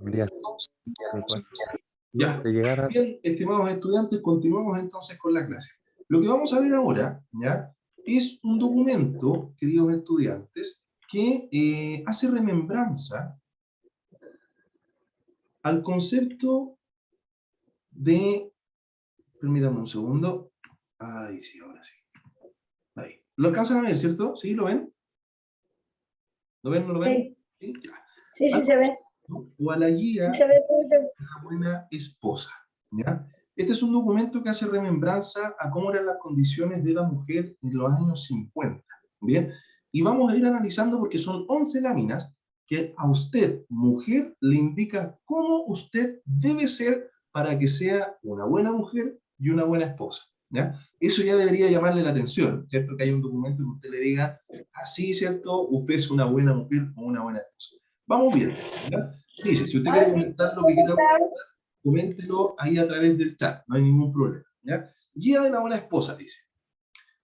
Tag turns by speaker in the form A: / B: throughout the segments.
A: día tal cual.
B: Ya.
A: De llegar a
B: Bien, estimados estudiantes, continuamos entonces con la clase. Lo que vamos a ver ahora, ¿ya? Es un documento, queridos estudiantes, que hace remembranza al concepto de... Permítanme un segundo. Ahí sí, ahora sí. Ahí. ¿Lo alcanzan a ver, cierto? ¿Sí? ¿Lo ven? ¿Lo ven? ¿No lo ven?
C: Sí,
B: ¿Sí? Ya.
C: sí, sí
B: Al
C: se ve.
B: concepto o a la
C: Sí
B: guía
C: se ve, profe.
B: una buena esposa, ¿ya? Este es un documento que hace remembranza a cómo eran las condiciones de la mujer en los años 50, ¿bien? Y vamos a ir analizando porque son 11 láminas que a usted, mujer, le indica cómo usted debe ser para que sea una buena mujer y una buena esposa, ¿ya? Eso ya debería llamarle la atención, ¿cierto? Que hay un documento que usted le diga, así, ¿cierto? Usted es una buena mujer o una buena esposa. Vamos bien, ¿ya? Dice, si usted quiere
C: Ay,
B: comentar lo que quiera, coméntelo ahí a través del chat, no hay ningún problema. ¿Ya? Guía de la buena esposa, dice.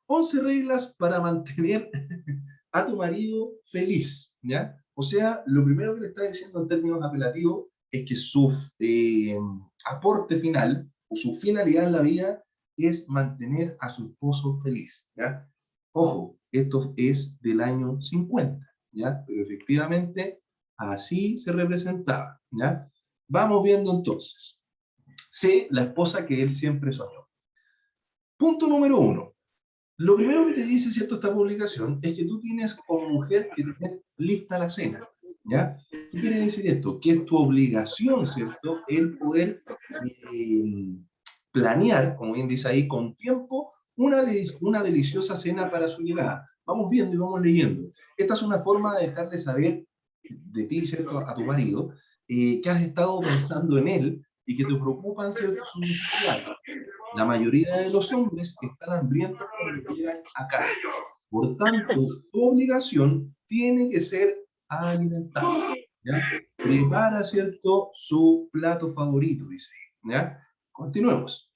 B: 11 reglas para mantener a tu marido feliz. ¿Ya? O sea, lo primero que le está diciendo en términos apelativos es que su aporte final o su finalidad en la vida es mantener a su esposo feliz. ¿Ya? Ojo, esto es del año 50, ¿ya? Pero efectivamente así se representaba. ¿Ya? Vamos viendo entonces. Sé la esposa que él siempre soñó. Punto número uno. Lo primero que te dice, ¿cierto?, esta publicación es que tú tienes como mujer que tener lista la cena, ¿ya? ¿Qué quiere decir esto? Que es tu obligación, ¿cierto?, el poder planear, como bien dice ahí, con tiempo, una deliciosa cena para su llegada. Vamos viendo y vamos leyendo. Esta es una forma de dejarle saber de ti, ¿cierto?, a tu marido, que has estado pensando en él y que te preocupan, ¿cierto?, sus necesidades. La mayoría de los hombres están hambrientos cuando llegan a casa. Por tanto, tu obligación tiene que ser alimentarlo, ¿ya? Prepara, ¿cierto?, su plato favorito, dice, ¿ya? Continuemos.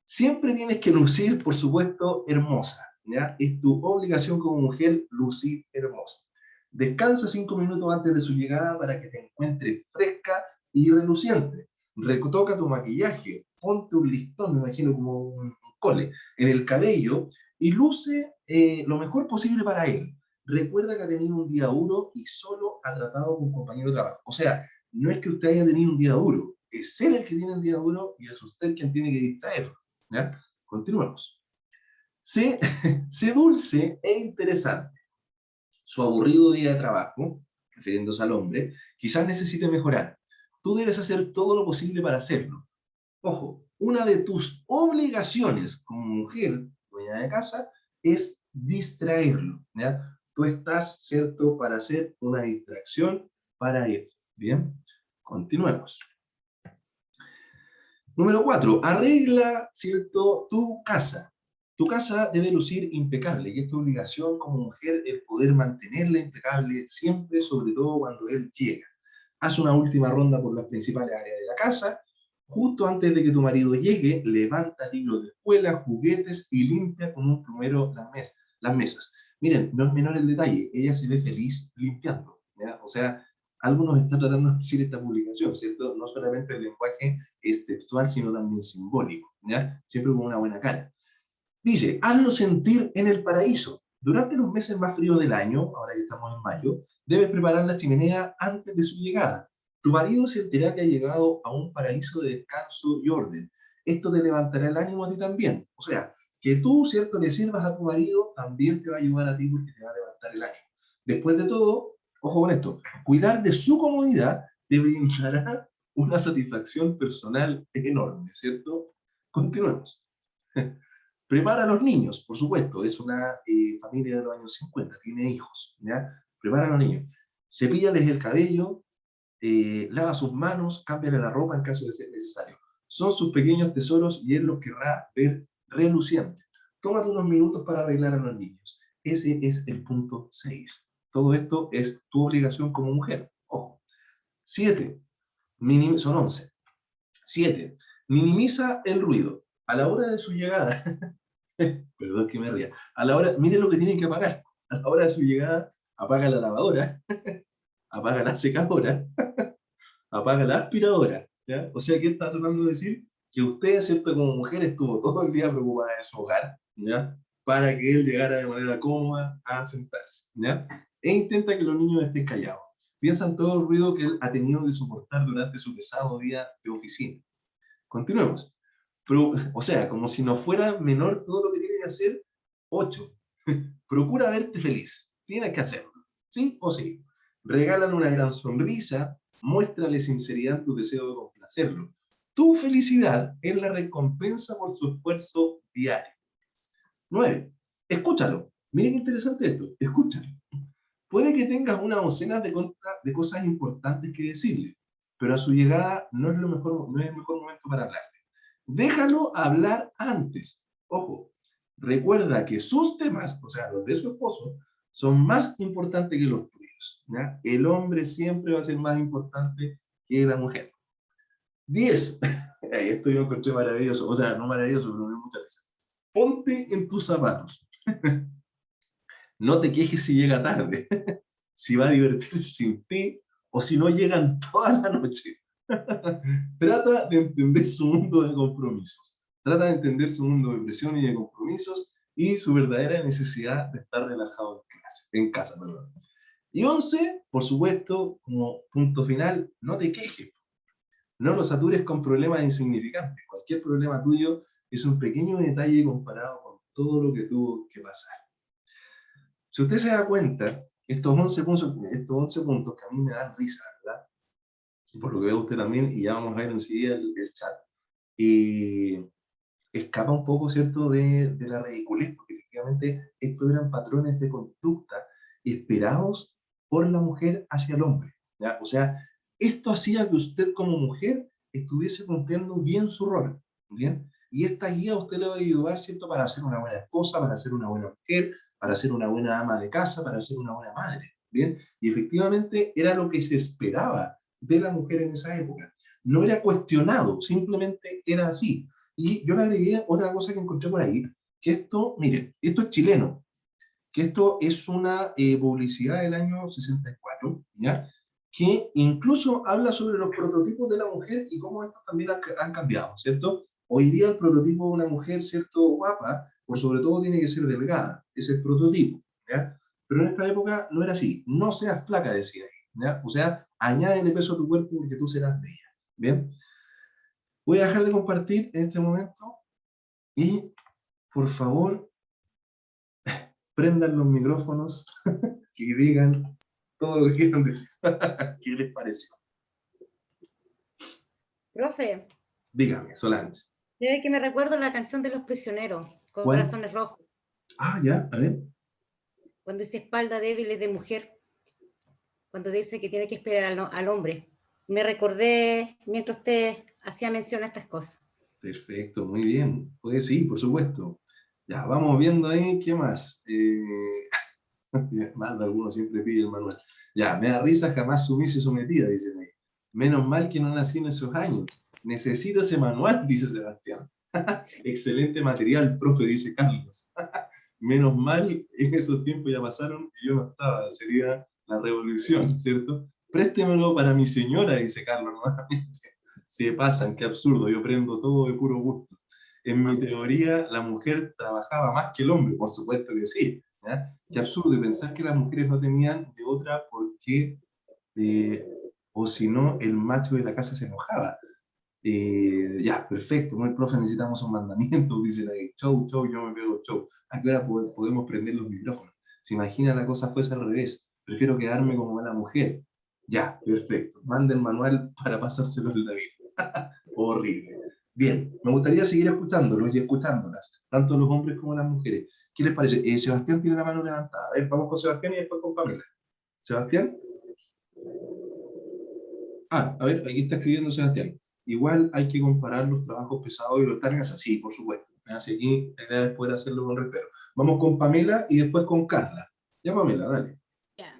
B: Siempre tienes que lucir, por supuesto, hermosa, ¿ya? Es tu obligación como mujer lucir hermosa. Descansa 5 minutos antes de su llegada para que te encuentres fresca y reluciente. Retoca tu maquillaje, ponte un listón, me imagino como un cole, en el cabello y luce lo mejor posible para él. Recuerda que ha tenido un día duro y solo ha tratado con un compañero de trabajo. O sea, no es que usted haya tenido un día duro, es él el que tiene un día duro y es usted quien tiene que distraerlo. ¿Ya? Continuemos. Sé, sé dulce e interesante. Su aburrido día de trabajo, refiriéndose al hombre, quizás necesite mejorar. Tú debes hacer todo lo posible para hacerlo. Ojo, una de tus obligaciones como mujer, dueña de casa, es distraerlo. ¿Ya? Tú estás, ¿cierto?, para hacer una distracción para él. Bien, continuemos. Número 4, arregla, ¿cierto?, tu casa. Tu casa debe lucir impecable y es tu obligación como mujer el poder mantenerla impecable siempre, sobre todo cuando él llega. Haz una última ronda por las principales áreas de la casa. Justo antes de que tu marido llegue, levanta libros de escuela, juguetes y limpia con un plumero las mesas. Miren, no es menor el detalle, ella se ve feliz limpiando, ¿ya? O sea, algo nos está tratando de decir esta publicación, ¿cierto? No solamente el lenguaje es textual, sino también simbólico, ¿ya? Siempre con una buena cara. Dice, hazlo sentir en el paraíso. Durante los meses más fríos del año, ahora que estamos en mayo, debes preparar la chimenea antes de su llegada. Tu marido sentirá que ha llegado a un paraíso de descanso y orden. Esto te levantará el ánimo a ti también. O sea, que tú, ¿cierto?, le sirvas a tu marido, también te va a ayudar a ti porque te va a levantar el ánimo. Después de todo, ojo con esto, cuidar de su comodidad te brindará una satisfacción personal enorme, ¿cierto? Continuemos. Prepara a los niños, por supuesto, es una familia de los años 50, tiene hijos, ¿ya? Prepara a los niños. Cepíllales el cabello, lava sus manos, cámbiale la ropa en caso de ser necesario. Son sus pequeños tesoros y él los querrá ver relucientes. Tómate unos minutos para arreglar a los niños. Ese es el punto 6. Todo esto es tu obligación como mujer. Ojo. 7. Son 11. 7. Minimiza el ruido. A la hora de su llegada, perdón que me ría, a la hora, miren lo que tienen que apagar. A la hora de su llegada, apaga la lavadora, apaga la secadora, apaga la aspiradora, ¿ya? O sea, ¿qué está tratando de decir? Que usted, ¿cierto? Como mujer estuvo todo el día preocupada de su hogar, ¿ya? Para que él llegara de manera cómoda a sentarse, ¿ya? E intenta que los niños estén callados. Piensan todo el ruido que él ha tenido que soportar durante su pesado día de oficina. Continuemos. O sea, como si no fuera menor todo lo que tiene que hacer, 8. Procura verte feliz. Tienes que hacerlo. ¿Sí o sí? Regálale una gran sonrisa, muéstrale sinceridad en tu deseo de complacerlo. Tu felicidad es la recompensa por su esfuerzo diario. 9. Escúchalo. Miren qué interesante esto. Escúchalo. Puede que tengas una docena de cosas importantes que decirle, pero a su llegada no es el mejor momento para hablarle. Déjalo hablar antes. Ojo, recuerda que sus temas, o sea, los de su esposo, son más importantes que los tuyos, ¿ya? El hombre siempre va a ser más importante que la mujer. 10. Esto yo encontré maravilloso, o sea, no maravilloso, pero me dio mucha risa. Ponte en tus zapatos. No te quejes si llega tarde, si va a divertirse sin ti, o si no llegan toda la noche. Trata de entender su mundo de compromisos. Trata de entender su mundo de presión y de compromisos y su verdadera necesidad de estar relajado en casa. Perdón. Y 11, por supuesto, como punto final, no te quejes. No lo satures con problemas insignificantes. Cualquier problema tuyo es un pequeño detalle comparado con todo lo que tuvo que pasar. Si usted se da cuenta, estos 11 puntos que a mí me dan risa, ¿verdad? Por lo que ve usted también, y ya vamos a ver enseguida el chat, y escapa un poco, ¿cierto?, de la ridiculez, porque efectivamente estos eran patrones de conducta esperados por la mujer hacia el hombre, ¿ya? O sea, esto hacía que usted como mujer estuviese cumpliendo bien su rol, ¿bien? Y esta guía a usted le va a ayudar, ¿cierto?, para ser una buena esposa, para ser una buena mujer, para ser una buena ama de casa, para ser una buena madre, ¿bien? Y efectivamente era lo que se esperaba de la mujer en esa época. No era cuestionado, simplemente era así. Y yo le agregué otra cosa que encontré por ahí, que esto, miren, esto es chileno, que esto es una publicidad del año 64, ¿ya? Que incluso habla sobre los prototipos de la mujer y cómo estos también han cambiado, ¿cierto? Hoy día el prototipo de una mujer, ¿cierto? Guapa, por sobre todo tiene que ser delgada, es el prototipo, ¿ya? Pero en esta época no era así, no seas flaca, decía ahí, ¿ya? O sea, añádele peso a tu cuerpo porque tú serás bella, ¿bien? Voy a dejar de compartir en este momento y, por favor, prendan los micrófonos y digan todo lo que quieran decir. ¿Qué les pareció?
C: Profe,
B: Dígame, Solange.
C: debe que me recuerdo la canción de Los Prisioneros,
B: ¿Cuál?
C: Corazones Rojos,
B: Ah, ya, a ver.
C: cuando dice espalda débil es de mujer, cuando dice que tiene que esperar al hombre. Me recordé mientras usted hacía mención a estas cosas.
B: Perfecto, muy bien. Pues sí, por supuesto. Ya, vamos viendo ahí, ¿qué más? Más de algunos siempre pide el manual. Ya, me da risa, jamás sumisa y sometida, dicen ahí. Menos mal que no nací en esos años. Necesito ese manual, dice Sebastián. Excelente material, profe, dice Carlos. Menos mal, en esos tiempos ya pasaron y yo no estaba, sería la revolución, ¿cierto? Préstemelo para mi señora, dice Carlos nuevamente. Se pasan, qué absurdo, yo prendo todo de puro gusto. En mi teoría, la mujer trabajaba más que el hombre, por supuesto que sí. ¿Ya? Qué absurdo, y pensar que las mujeres no tenían de otra porque, eh, o si no, el macho de la casa se enojaba. Ya, perfecto, muy profe, necesitamos un mandamiento, dice la show, show, yo me pego show. ¿A qué hora podemos prender los micrófonos? Se imagina la cosa fuese al revés, prefiero quedarme como la mujer. Ya, perfecto, manda el manual para pasárselo al David. Horrible. Bien, me gustaría seguir escuchándolos y escuchándolas, tanto los hombres como las mujeres. ¿Qué les parece? Sebastián tiene la mano levantada. A ver, vamos con Sebastián y después con Pamela. Sebastián. Ah, a ver, aquí está escribiendo Sebastián. Igual hay que comparar los trabajos pesados y los tareas así, por supuesto. Así que la idea es poder hacerlo con respeto. Vamos con Pamela y después con Carla. Ya, Pamela, dale.
D: Ya.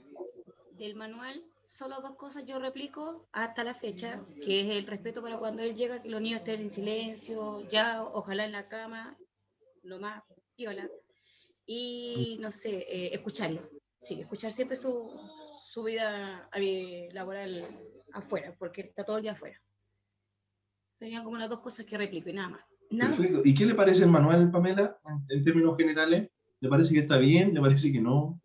D: Del manual, solo dos cosas yo replico hasta la fecha, que es el respeto para cuando él llega, que los niños estén en silencio, ya, ojalá en la cama, lo más piola. Y, no sé, escucharlo. Sí, escuchar siempre su vida laboral afuera, porque está todo el día afuera. Serían como las dos cosas que replico y nada más. Nada
B: Perfecto.
D: más.
B: ¿Y qué le parece el manual, Pamela, en términos generales? ¿Le parece que está bien? ¿Le parece que no?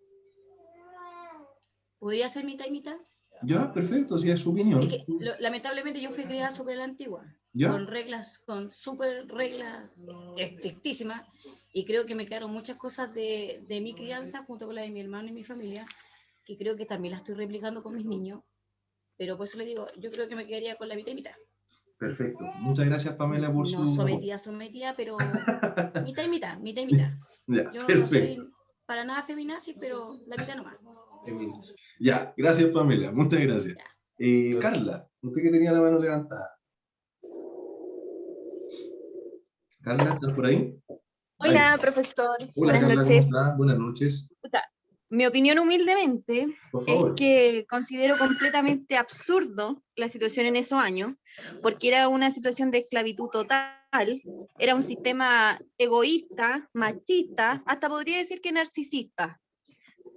D: ¿Podría ser mitad y mitad?
B: Ya, perfecto, si es su
D: Es
B: opinión.
D: que lamentablemente yo fui criada súper a la antigua,
B: ¿Ya?
D: con reglas, con súper reglas estrictísimas, y creo que me quedaron muchas cosas de mi crianza junto con la de mi hermano y mi familia, que creo que también las estoy replicando con mis niños, pero por eso le digo, yo creo que me quedaría con la mitad y mitad.
B: Perfecto. Muchas gracias, Pamela, por
D: No
B: su aporte.
D: sometida, pero mitad y mitad, mitad y mitad.
B: Ya,
D: Yo no
B: perfecto.
D: soy para nada feminazi, pero la mitad nomás.
B: Ya, gracias, Pamela. Muchas gracias. Carla, usted que tenía la mano levantada. Carla, ¿estás por ahí?
E: Hola,
B: Ahí.
E: profesor.
B: Hola,
E: Buenas
B: Carla, ¿cómo
E: noches.
B: estás? Buenas noches.
E: Puta, mi opinión humildemente
B: Por
E: es
B: favor.
E: que considero completamente absurdo la situación en esos años, porque era una situación de esclavitud total, era un sistema egoísta, machista, hasta podría decir que narcisista,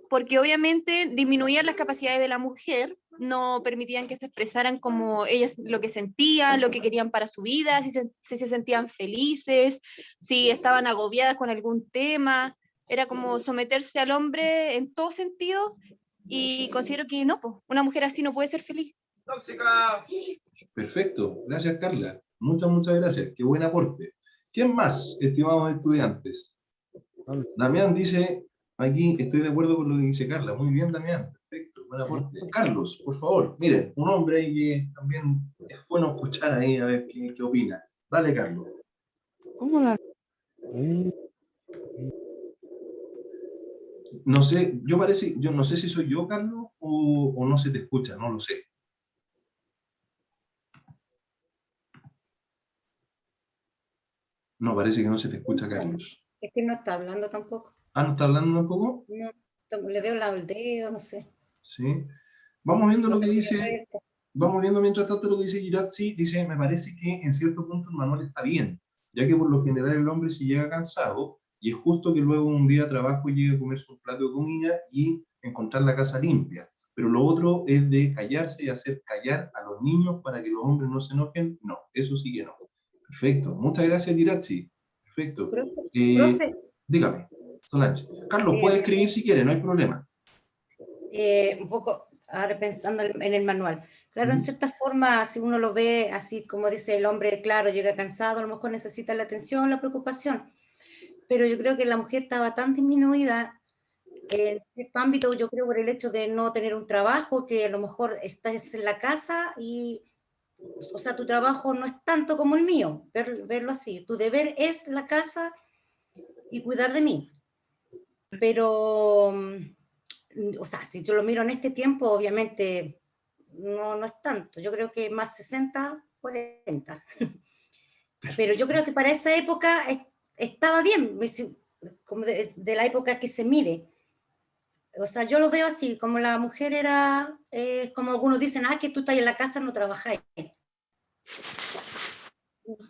E: porque obviamente disminuían las capacidades de la mujer, no permitían que se expresaran como ellas lo que sentían, lo que querían para su vida, si se sentían felices, si estaban agobiadas con algún tema, era como someterse al hombre en todo sentido, y considero que no, pues, una mujer así no puede ser feliz.
A: ¡Tóxica!
B: Perfecto. Gracias, Carla. Muchas gracias. Qué buen aporte. ¿Quién más, estimados estudiantes? Damián dice, aquí estoy de acuerdo con lo que dice Carla. Muy bien, Damián. Perfecto, buen aporte. Carlos, por favor, miren, un hombre ahí que también es bueno escuchar ahí a ver qué opina. Dale, Carlos.
A: ¿Cómo la...?
B: No sé, yo no sé si soy yo, Carlos, o no se te escucha, no lo sé. No, parece que no se te escucha, Carlos.
C: Es que no está hablando tampoco.
B: Ah, ¿no está hablando tampoco?
C: No, le veo el dedo, no sé.
B: Sí. Vamos viendo
C: No
B: lo que
C: tengo
B: dice,
C: vuelta.
B: vamos viendo mientras tanto lo que dice Girazzi. Dice, me parece que en cierto punto el manual está bien, ya que por lo general el hombre se llega cansado y es justo que luego un día de trabajo llegue a comerse un plato de comida y encontrar la casa limpia. Pero lo otro es de callarse y hacer callar a los niños para que los hombres no se enojen. No, eso sí que no. Perfecto. Muchas gracias, Girazzi. Perfecto.
C: Profe,
B: Dígame, Solange. Carlos, puede escribir si quiere, no hay problema.
C: un poco ahora pensando en el manual. Claro, en cierta forma, si uno lo ve así como dice el hombre, claro, llega cansado, a lo mejor necesita la atención, la preocupación. Pero yo creo que la mujer estaba tan disminuida en este ámbito, yo creo por el hecho de no tener un trabajo, que a lo mejor estás en la casa y, o sea, tu trabajo no es tanto como el mío, verlo así. Tu deber es la casa y cuidar de mí. Pero, o sea, si yo lo miro en este tiempo, obviamente no es tanto. Yo creo que más 60, 40. Pero yo creo que para esa época estaba bien, como de la época que se mire. O sea, yo lo veo así, como la mujer era, como algunos dicen, que tú estás en la casa, no trabajáis.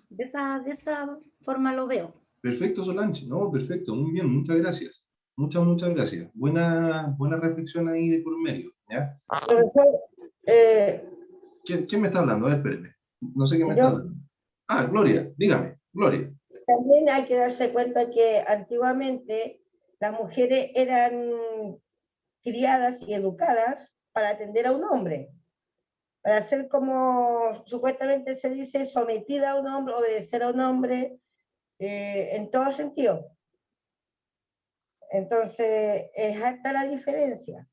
C: De esa forma lo veo.
B: Perfecto, Solange. No, perfecto, muy bien, muchas gracias. Muchas gracias. Buena reflexión ahí de por medio, ¿ya?
F: Profesor,
B: ¿Quién me está hablando? A ver, espérenme. No sé quién me está
F: yo
B: hablando. Ah, Gloria, dígame, Gloria.
F: también hay que darse cuenta que antiguamente las mujeres eran criadas y educadas para atender a un hombre, para ser como supuestamente se dice sometida a un hombre, obedecer a un hombre en todo sentido. Entonces es alta la diferencia.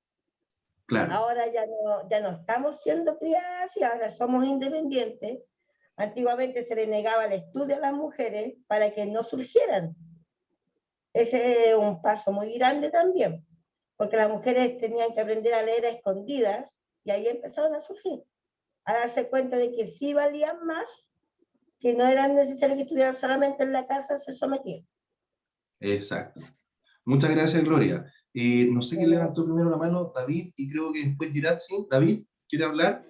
B: Claro,
F: Ahora ya no estamos siendo criadas y ahora somos independientes. Antiguamente se le negaba el estudio a las mujeres para que no surgieran. Ese es un paso muy grande también, porque las mujeres tenían que aprender a leer a escondidas y ahí empezaron a surgir, a darse cuenta de que sí valían más, que no era necesario que estuvieran solamente en la casa a ser sometidos.
B: exacto. Muchas gracias, Gloria. No sé quién levantó primero la mano, David, y creo que después Girazzi. David, ¿quiere hablar?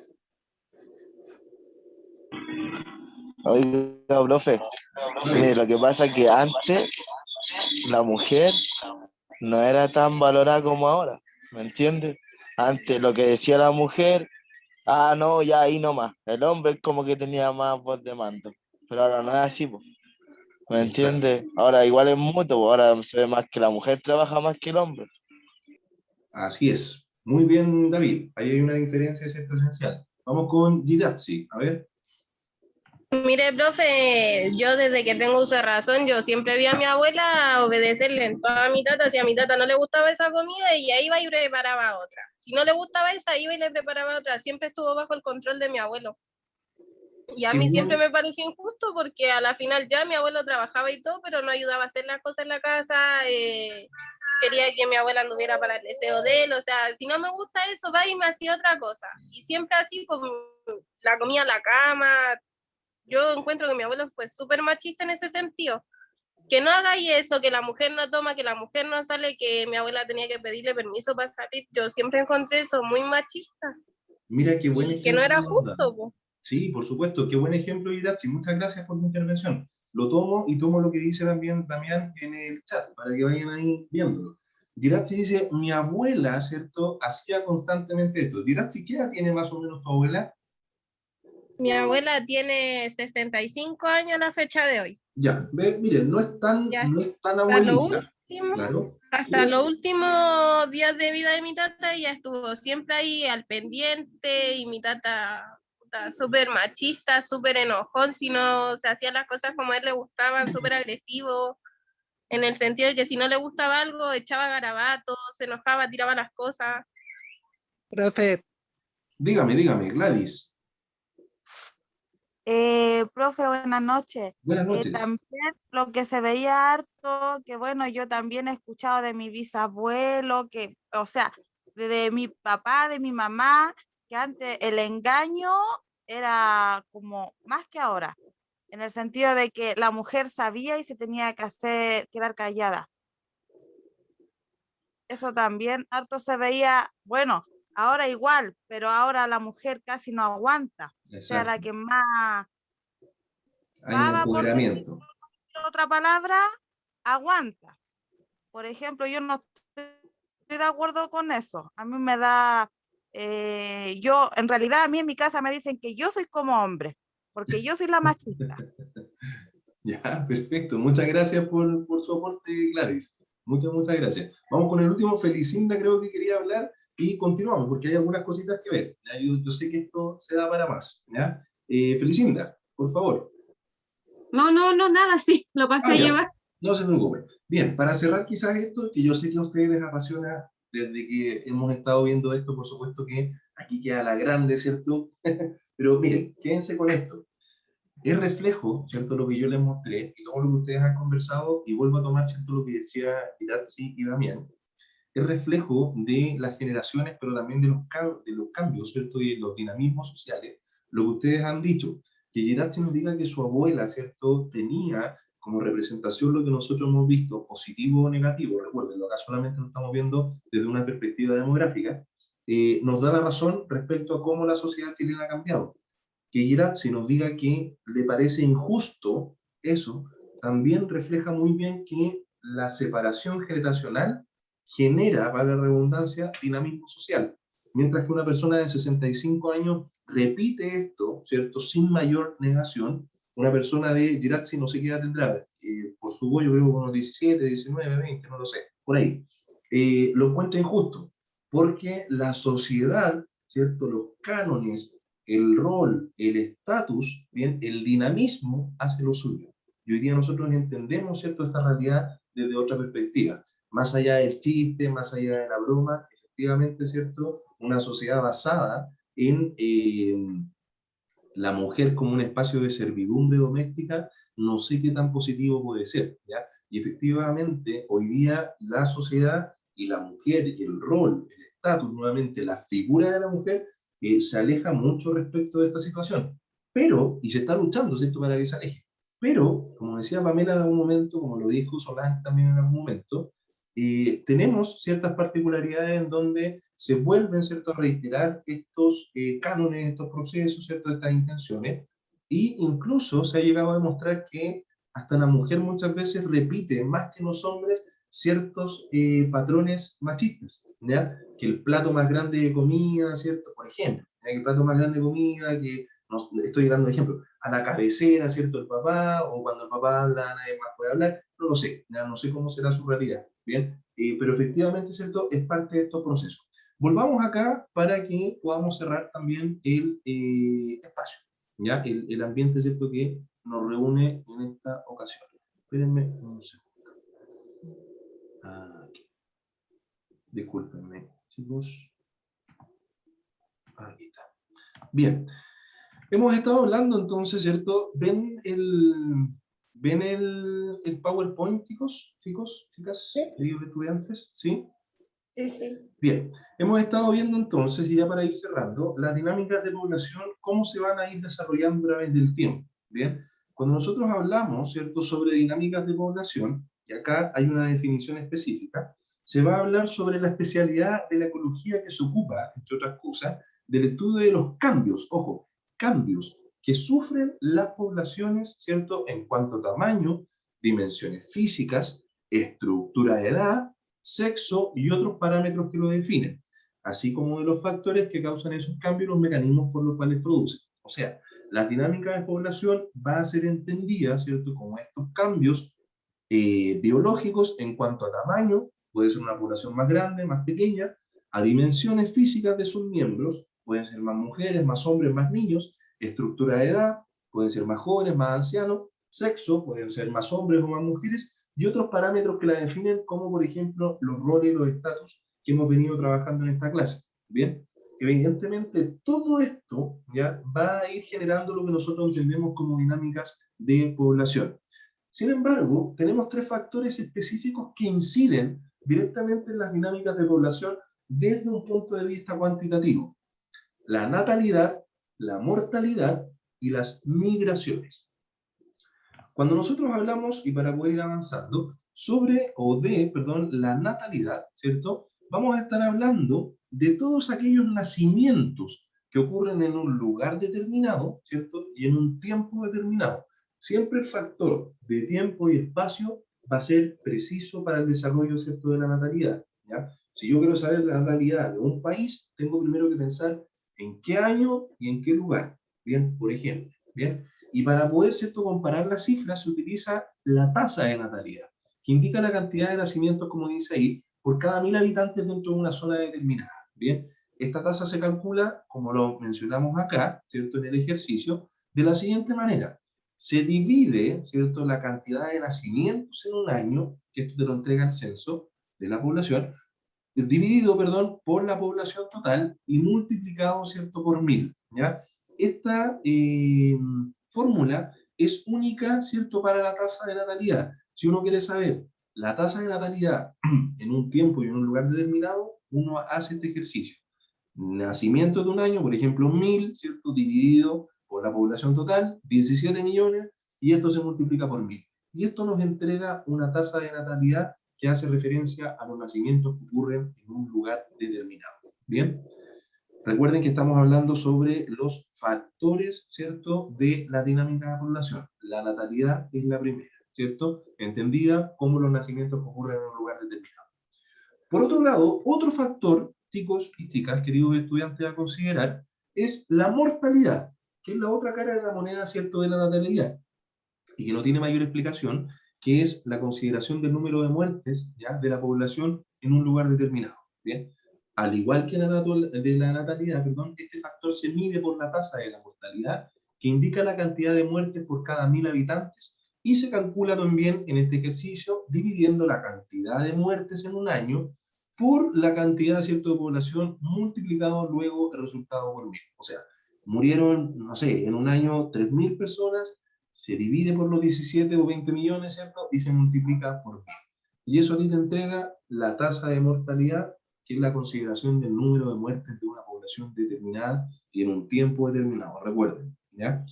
G: Oiga, profe, mire, lo que pasa es que antes la mujer no era tan valorada como ahora, ¿me entiende? Antes lo que decía la mujer, Ah, no, ya ahí nomás. El hombre como que tenía más voz de mando. Pero ahora no es así, po. ¿Me
B: Exacto.
G: entiendes? Ahora igual es mutuo, po. Ahora se ve más que la mujer trabaja más que el hombre.
B: Así es. Muy bien, David. Ahí hay una diferencia, ¿cierto? Esencial. Vamos con Girazzi. A ver.
H: Mire, profe, yo desde que tengo uso de razón, yo siempre vi a mi abuela obedecerle en toda mi tata. Si a mi tata no le gustaba esa comida, ella iba y preparaba otra. Si no le gustaba esa, iba y le preparaba otra. Siempre estuvo bajo el control de mi abuelo. Y a
B: Qué
H: mí siempre
B: bueno.
H: me pareció injusto porque a la final ya mi abuelo trabajaba y todo, pero no ayudaba a hacer las cosas en la casa. Quería que mi abuela anduviera para el deseo de él. O sea, si no me gusta eso, va y me hacía otra cosa. Y siempre así, pues, la comía en la cama. Yo encuentro que mi abuelo fue súper machista en ese sentido. Que no hagáis eso, que la mujer no toma, que la mujer no sale, que mi abuela tenía que pedirle permiso para salir. Yo siempre encontré eso muy machista
B: Mira qué buen
H: y que no
B: ejemplo
H: era
B: nos da.
H: justo, po.
B: Sí, por supuesto, qué buen ejemplo, Iratzi. Muchas gracias por tu intervención. Lo tomo y tomo lo que dice también Damián en el chat, para que vayan ahí viéndolo. Girazzi dice, mi abuela, ¿cierto?, hacía constantemente esto. Girazzi, ¿qué edad tiene más o menos tu abuela?
H: Mi abuela tiene 65 años a la fecha de hoy.
B: Ya, miren,
H: Ya
B: no es tan
H: hasta lo
B: abuelita,
H: último,
B: claro.
H: hasta
B: pero-
H: los últimos días de vida de mi tata, ella estuvo siempre ahí al pendiente y mi tata puta, súper machista, súper enojón, si no se hacían las cosas como a él le gustaban, súper agresivo, en el sentido de que si no le gustaba algo, echaba garabatos, se enojaba, tiraba las cosas.
I: Profe,
B: dígame, Gladys.
J: Profe, buenas noches.
B: Buenas noches.
J: También lo que se veía harto, que bueno, yo también he escuchado de mi bisabuelo, que, o sea, de mi papá, de mi mamá, que antes el engaño era como más que ahora, en el sentido de que la mujer sabía y se tenía que hacer, quedar callada. Eso también harto se veía, bueno, ahora igual, pero ahora la mujer casi no aguanta, o sea, la
B: Exacto.
J: que más
B: Hay un
J: baba, por decir
B: empoderamiento.
J: otra palabra, aguanta. Por ejemplo, yo no estoy de acuerdo con eso. A mí me da, yo, en realidad a mí en mi casa me dicen que yo soy como hombre, porque yo soy la machista.
B: Ya, perfecto. Muchas gracias por su aporte, Gladys. Muchas gracias. Vamos con el último. Felicinda creo que quería hablar y continuamos porque hay algunas cositas que ver. ¿Ya? Yo sé que esto se da para más. ¿Ya? Felicinda, por favor.
E: No, nada, sí, lo pasé a
B: Ya.
E: llevar.
B: No se preocupe. Bien, para cerrar quizás esto, que yo sé que a ustedes les apasiona desde que hemos estado viendo esto, por supuesto que aquí queda la grande, ¿cierto? Pero miren, quédense con esto. Es reflejo, ¿cierto?, lo que yo les mostré y todo lo que ustedes han conversado, y vuelvo a tomar, ¿cierto?, lo que decía Iratzi y Damián, es reflejo de las generaciones, pero también de los cambios, ¿cierto?, y de los dinamismos sociales, lo que ustedes han dicho, que Iratzi nos diga que su abuela, ¿cierto?, tenía como representación lo que nosotros hemos visto, positivo o negativo, recuerden, acá solamente lo estamos viendo desde una perspectiva demográfica, nos da la razón respecto a cómo la sociedad chilena ha cambiado. Que Iratzi nos diga que le parece injusto eso, también refleja muy bien que la separación generacional genera, para la redundancia, dinamismo social. Mientras que una persona de 65 años repite esto, ¿cierto?, sin mayor negación, una persona de Girazzi no sé qué edad tendrá, por su voz yo creo unos 17, 19, 20, no lo sé, por ahí. Lo encuentra injusto, porque la sociedad, ¿cierto?, los cánones, el rol, el estatus, bien, el dinamismo hace lo suyo. Y hoy día nosotros entendemos, ¿cierto?, esta realidad desde otra perspectiva. Más allá del chiste, más allá de la broma, efectivamente, ¿cierto?, una sociedad basada en la mujer como un espacio de servidumbre doméstica, no sé qué tan positivo puede ser, ¿ya? Y efectivamente, hoy día la sociedad y la mujer y el rol, el estatus, nuevamente la figura de la mujer, se aleja mucho respecto de esta situación. Pero, y se está luchando, ¿cierto?, para que se aleje. Pero, como decía Pamela en algún momento, como lo dijo Solange también en algún momento, tenemos ciertas particularidades en donde se vuelven, ¿cierto?, a reiterar estos cánones, estos procesos, ¿cierto?, estas intenciones, e incluso se ha llegado a demostrar que hasta la mujer muchas veces repite, más que los hombres, ciertos patrones machistas, ¿ya? Que el plato más grande de comida, ¿cierto?, por ejemplo, el plato más grande de comida, que no, estoy dando ejemplo, a la cabecera, ¿cierto? El papá, o cuando el papá habla, nadie más puede hablar, no lo sé, ya no sé cómo será su realidad, ¿bien? Pero efectivamente, ¿cierto? Es parte de estos procesos. Volvamos acá para que podamos cerrar también el espacio, ¿ya? El ambiente, ¿cierto? Que nos reúne en esta ocasión. Espérenme un segundo. Aquí. Discúlpenme, chicos. Aquí está. Bien. Hemos estado hablando entonces, ¿cierto? ¿Ven el PowerPoint, chicos, chicas,
F: Sí.
B: queridos estudiantes? ¿Sí?
F: Sí, sí.
B: Bien. Hemos estado viendo entonces, y ya para ir cerrando, las dinámicas de población, cómo se van a ir desarrollando a través del tiempo. Bien. Cuando nosotros hablamos, ¿cierto?, sobre dinámicas de población, y acá hay una definición específica, se va a hablar sobre la especialidad de la ecología que se ocupa, entre otras cosas, del estudio de los cambios, ojo, cambios que sufren las poblaciones, ¿cierto?, en cuanto a tamaño, dimensiones físicas, estructura de edad, sexo y otros parámetros que lo definen, así como de los factores que causan esos cambios y los mecanismos por los cuales producen. O sea, la dinámica de población va a ser entendida, ¿cierto?, como estos cambios biológicos en cuanto a tamaño, puede ser una población más grande, más pequeña, a dimensiones físicas de sus miembros, pueden ser más mujeres, más hombres, más niños, estructura de edad, pueden ser más jóvenes, más ancianos, sexo, pueden ser más hombres o más mujeres, y otros parámetros que la definen, como por ejemplo los roles y los estatus que hemos venido trabajando en esta clase. Bien, evidentemente todo esto ya va a ir generando lo que nosotros entendemos como dinámicas de población. Sin embargo, tenemos tres factores específicos que inciden directamente en las dinámicas de población desde un punto de vista cuantitativo: la natalidad, la mortalidad y las migraciones. Cuando nosotros hablamos, y para poder ir avanzando, la natalidad, ¿cierto? Vamos a estar hablando de todos aquellos nacimientos que ocurren en un lugar determinado, ¿cierto? Y en un tiempo determinado. Siempre el factor de tiempo y espacio va a ser preciso para el desarrollo, ¿cierto?, de la natalidad, ¿ya? Si yo quiero saber la natalidad de un país, tengo primero que pensar en qué año y en qué lugar, ¿bien? Por ejemplo, ¿bien? Y para poder, ¿cierto?, comparar las cifras, se utiliza la tasa de natalidad, que indica la cantidad de nacimientos, como dice ahí, por cada 1000 habitantes dentro de una zona determinada, ¿bien? Esta tasa se calcula, como lo mencionamos acá, ¿cierto?, en el ejercicio, de la siguiente manera. Se divide, ¿cierto?, la cantidad de nacimientos en un año, que esto te lo entrega el censo de la población, dividido, perdón, por la población total y multiplicado, ¿cierto?, por 1000, ¿ya? Esta fórmula es única, ¿cierto?, para la tasa de natalidad. Si uno quiere saber la tasa de natalidad en un tiempo y en un lugar determinado, uno hace este ejercicio. Nacimiento de un año, por ejemplo, 1000, ¿cierto?, dividido por la población total, 17 millones, y esto se multiplica por 1000. Y esto nos entrega una tasa de natalidad que hace referencia a los nacimientos que ocurren en un lugar determinado. ¿Bien? Recuerden que estamos hablando sobre los factores, ¿cierto?, de la dinámica de la población. La natalidad es la primera, ¿cierto?, entendida como los nacimientos que ocurren en un lugar determinado. Por otro lado, otro factor, chicos y chicas, queridos estudiantes, a considerar, es la mortalidad, que es la otra cara de la moneda, ¿cierto?, de la natalidad, y que no tiene mayor explicación, que es la consideración del número de muertes, ¿ya?, de la población en un lugar determinado. ¿Bien? Al igual que de la natalidad, perdón, este factor se mide por la tasa de la mortalidad, que indica la cantidad de muertes por cada 1000 habitantes, y se calcula también en este ejercicio dividiendo la cantidad de muertes en un año por la cantidad, ¿cierto?, de población multiplicado luego el resultado por 1000. O sea, murieron, no sé, en un año 3000 personas, se divide por los 17 o 20 millones, ¿cierto?, y se multiplica por 1000. Y eso a ti te entrega la tasa de mortalidad, que es la consideración del número de muertes de una población determinada y en un tiempo determinado. Recuerden, ¿ya?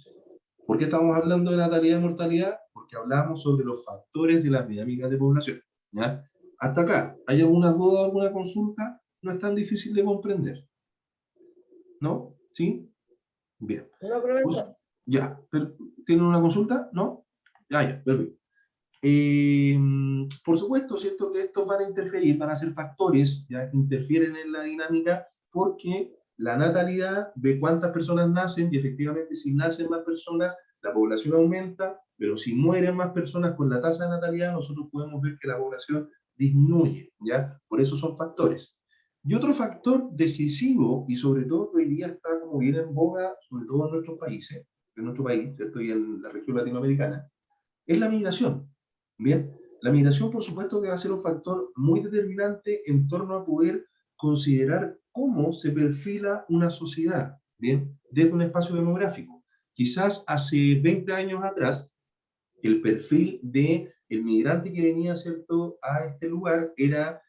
B: ¿Por qué estamos hablando de natalidad y mortalidad? Porque hablamos sobre los factores de las dinámicas de población, ¿ya? Hasta acá, ¿hay alguna duda o alguna consulta? No es tan difícil de comprender, ¿no? ¿Sí? Bien.
F: No, profesor.
B: Ya, ¿tienen una consulta? ¿No? Ya, perfecto. Por supuesto, ¿cierto?, que estos van a interferir, van a ser factores, ¿ya?, que interfieren en la dinámica, porque la natalidad, ve cuántas personas nacen, y efectivamente si nacen más personas, la población aumenta, pero si mueren más personas con la tasa de natalidad, nosotros podemos ver que la población disminuye, ¿ya? Por eso son factores. Y otro factor decisivo, y sobre todo que hoy día está como bien en boga, sobre todo en nuestros países, en nuestro país, ¿cierto? Y en la región latinoamericana, es la migración. Bien, la migración por supuesto que va a ser un factor muy determinante en torno a poder considerar cómo se perfila una sociedad, bien, desde un espacio demográfico. Quizás hace 20 años atrás, el perfil del migrante que venía, ¿cierto?, a este lugar era,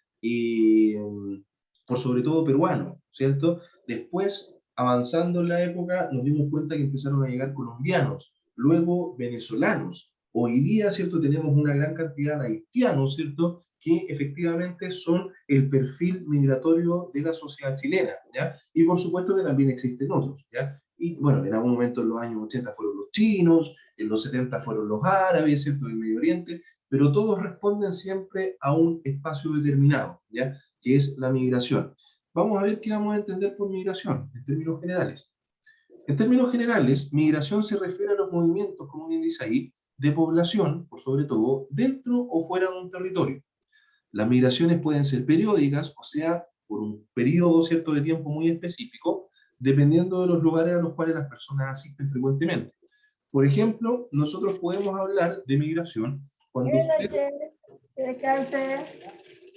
B: por sobre todo, peruano, ¿cierto? Después, avanzando en la época, nos dimos cuenta que empezaron a llegar colombianos, luego venezolanos. Hoy día, ¿cierto?, tenemos una gran cantidad de haitianos, ¿cierto?, que efectivamente son el perfil migratorio de la sociedad chilena, ¿ya? Y por supuesto que también existen otros, ¿ya? Y bueno, en algún momento en los años 80 fueron los chinos, en los 70 fueron los árabes, ¿cierto?, del Medio Oriente, pero todos responden siempre a un espacio determinado, ¿ya?, que es la migración. Vamos a ver qué vamos a entender por migración, en términos generales. En términos generales, migración se refiere a los movimientos, como bien dice ahí, de población, por sobre todo, dentro o fuera de un territorio. Las migraciones pueden ser periódicas, o sea, por un periodo, ¿cierto?, de tiempo muy específico, dependiendo de los lugares a los cuales las personas asisten frecuentemente. Por ejemplo, nosotros podemos hablar de migración cuando usted...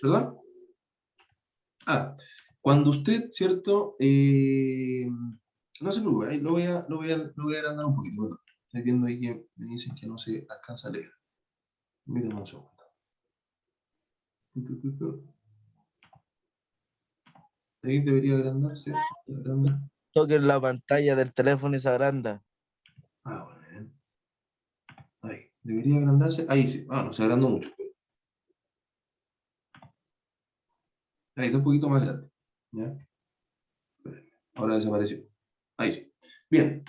B: ¿Perdón? Cuando usted, ¿cierto? No se preocupe, lo voy a agrandar un poquito. Bueno, estoy viendo ahí que me dicen que no se alcanza a leer. Miren un segundo. Ahí debería agrandarse.
G: Toquen la pantalla del teléfono y se agranda.
B: Bueno. Ahí, debería agrandarse. Ahí sí. No se agrandó mucho. Ahí está un poquito más grande. ¿Ya? Ahora desapareció. Ahí sí. Bien.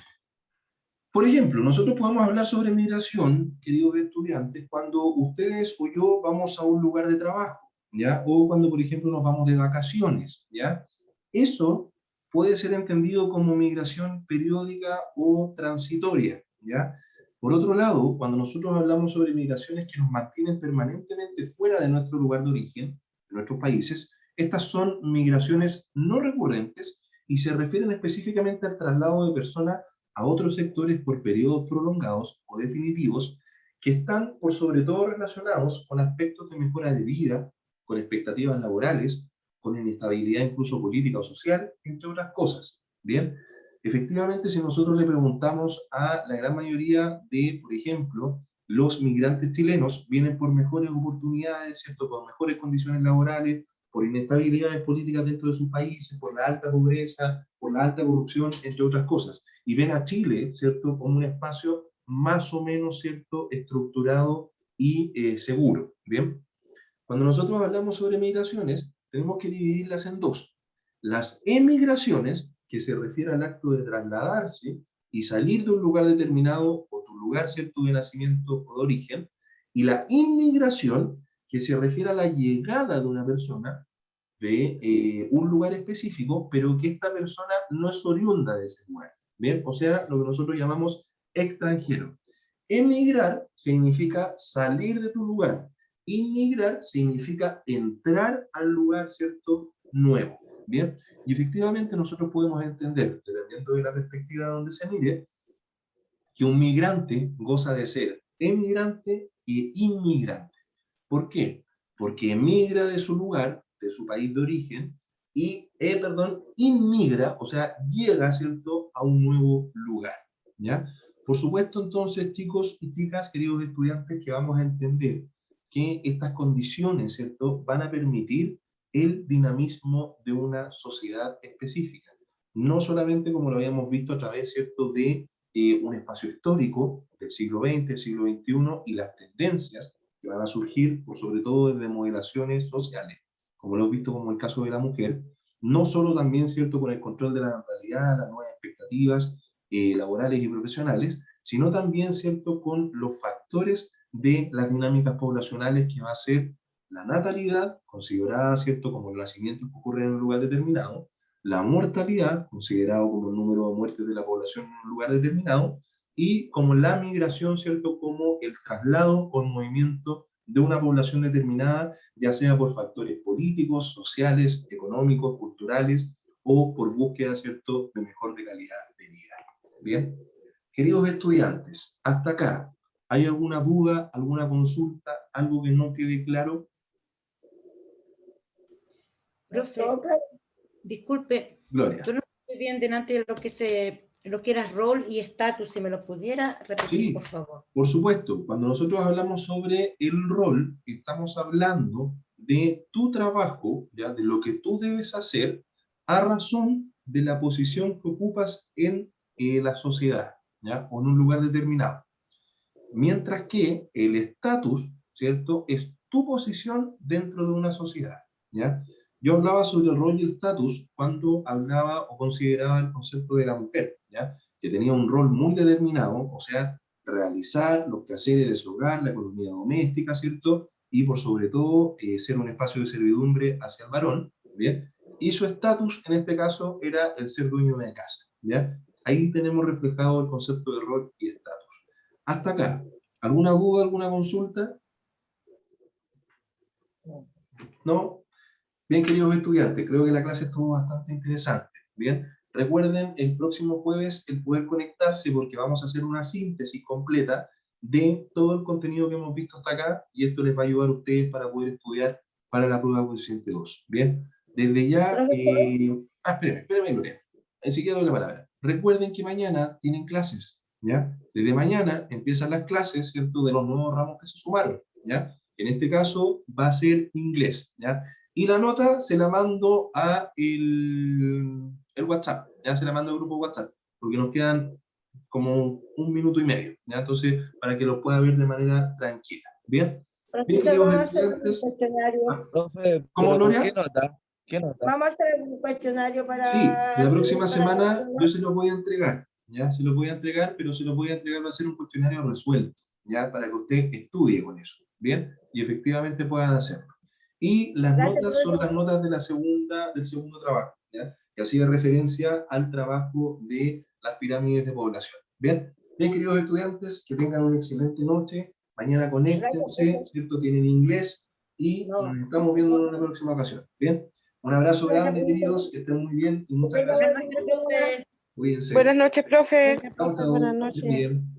B: Por ejemplo, nosotros podemos hablar sobre migración, queridos estudiantes, cuando ustedes o yo vamos a un lugar de trabajo, ¿ya? O cuando, por ejemplo, nos vamos de vacaciones, ¿ya? Eso puede ser entendido como migración periódica o transitoria, ¿ya? Por otro lado, cuando nosotros hablamos sobre migraciones que nos mantienen permanentemente fuera de nuestro lugar de origen, de nuestros países, estas son migraciones no recurrentes y se refieren específicamente al traslado de personas a otros sectores por periodos prolongados o definitivos que están por sobre todo relacionados con aspectos de mejora de vida, con expectativas laborales, con inestabilidad incluso política o social, entre otras cosas. Bien, efectivamente, si nosotros le preguntamos a la gran mayoría de, por ejemplo, los migrantes chilenos, vienen por mejores oportunidades, ¿cierto?, por mejores condiciones laborales, por inestabilidades políticas dentro de sus países, por la alta pobreza, por la alta corrupción, entre otras cosas. Y ven a Chile, ¿cierto?, como un espacio más o menos, ¿cierto?, estructurado y seguro. Bien, cuando nosotros hablamos sobre migraciones, tenemos que dividirlas en dos. Las emigraciones, que se refiere al acto de trasladarse y salir de un lugar determinado, o tu lugar, ¿cierto?, de nacimiento o de origen, y la inmigración, que se refiere a la llegada de una persona de un lugar específico, pero que esta persona no es oriunda de ese lugar. ¿Bien? O sea, lo que nosotros llamamos extranjero. Emigrar significa salir de tu lugar. Inmigrar significa entrar al lugar, ¿cierto?, nuevo. ¿Bien? Y efectivamente nosotros podemos entender, dependiendo de la perspectiva donde se mire, que un migrante goza de ser emigrante e inmigrante. ¿Por qué? Porque emigra de su lugar, de su país de origen, y, inmigra, o sea, llega, ¿cierto?, a un nuevo lugar, ¿ya? Por supuesto, entonces, chicos y chicas, queridos estudiantes, que vamos a entender que estas condiciones, ¿cierto?, van a permitir el dinamismo de una sociedad específica. No solamente como lo habíamos visto a través, ¿cierto?, de un espacio histórico del siglo XX, del siglo XXI, y las tendencias que van a surgir, por sobre todo desde modelaciones sociales, como lo hemos visto como el caso de la mujer, no solo también, ¿cierto?, con el control de la natalidad, las nuevas expectativas laborales y profesionales, sino también, ¿cierto?, con los factores de las dinámicas poblacionales que va a ser la natalidad, considerada, ¿cierto?, como el nacimiento que ocurre en un lugar determinado, la mortalidad, considerado como el número de muertes de la población en un lugar determinado, y como la migración, ¿cierto?, como el traslado o movimiento de una población determinada, ya sea por factores políticos, sociales, económicos, culturales, o por búsqueda, ¿cierto?, de mejor de calidad de vida. Bien, queridos estudiantes, hasta acá, ¿hay alguna duda, alguna consulta, algo que no quede claro?
C: Profe,
F: ¿Todo claro?
C: disculpe,
B: Gloria.
C: yo no estoy bien delante de lo que era rol y estatus, si me lo pudiera repetir,
B: Sí,
C: por favor.
B: por supuesto, cuando nosotros hablamos sobre el rol, estamos hablando de tu trabajo, ¿ya? De lo que tú debes hacer a razón de la posición que ocupas en la sociedad, ¿ya? O en un lugar determinado. Mientras que el estatus, ¿cierto?, es tu posición dentro de una sociedad, ¿ya? Yo hablaba sobre el rol y el estatus cuando hablaba o consideraba el concepto de la mujer, ¿ya? Que tenía un rol muy determinado, o sea, realizar los quehaceres de su hogar, la economía doméstica, ¿cierto? Y por sobre todo, ser un espacio de servidumbre hacia el varón, ¿bien? Y su estatus, en este caso, era el ser dueño de una casa, ¿ya? Ahí tenemos reflejado el concepto de rol y estatus. Hasta acá, ¿alguna duda, alguna consulta? ¿No? Bien, queridos estudiantes, creo que la clase estuvo bastante interesante. Bien, recuerden el próximo jueves el poder conectarse porque vamos a hacer una síntesis completa de todo el contenido que hemos visto hasta acá y esto les va a ayudar a ustedes para poder estudiar para la prueba coeficiente 2. Bien, desde ya... espérenme, Gloria. Enseguida doy la palabra. Recuerden que mañana tienen clases, ¿ya? Desde mañana empiezan las clases, ¿cierto?, de los nuevos ramos que se sumaron, ¿ya? En este caso va a ser inglés, ¿ya? Y la nota se la mando a el WhatsApp, ya se la mando al grupo WhatsApp, porque nos quedan como 1 minuto y medio, ¿ya? Entonces, para que lo pueda ver de manera tranquila. ¿Bien? Bien,
F: Profesor,
B: queridos
F: vamos a hacer un
B: estudiantes.
F: cuestionario.
G: Profe,
B: ¿Cómo,
G: pero ¿con
B: Gloria?
G: qué nota? ¿Qué nota?
F: Vamos a hacer un cuestionario para...
B: Sí, la próxima
F: para
B: semana yo se los voy a entregar, ¿ya? Se los voy a entregar, pero se los voy a entregar, va a ser un cuestionario resuelto, ¿ya? Para que usted estudie con eso, ¿bien? Y efectivamente puedan hacerlo. Y las
F: Gracias,
B: notas son
F: profesor.
B: las notas de del segundo trabajo, ¿ya? Que hacía referencia al trabajo de las pirámides de población. ¿Bien? Bien, queridos estudiantes, que tengan una excelente noche. Mañana conéctense, ¿cierto? Tienen inglés y nos estamos viendo en una próxima ocasión. ¿Bien? Un abrazo grande, queridos, que estén muy bien y muchas gracias.
C: Buenas noches, profe.
B: Cuídense.
A: Buenas noches, profe.
B: Chao, chao.
A: Buenas
B: Que
A: noches.
B: estén bien.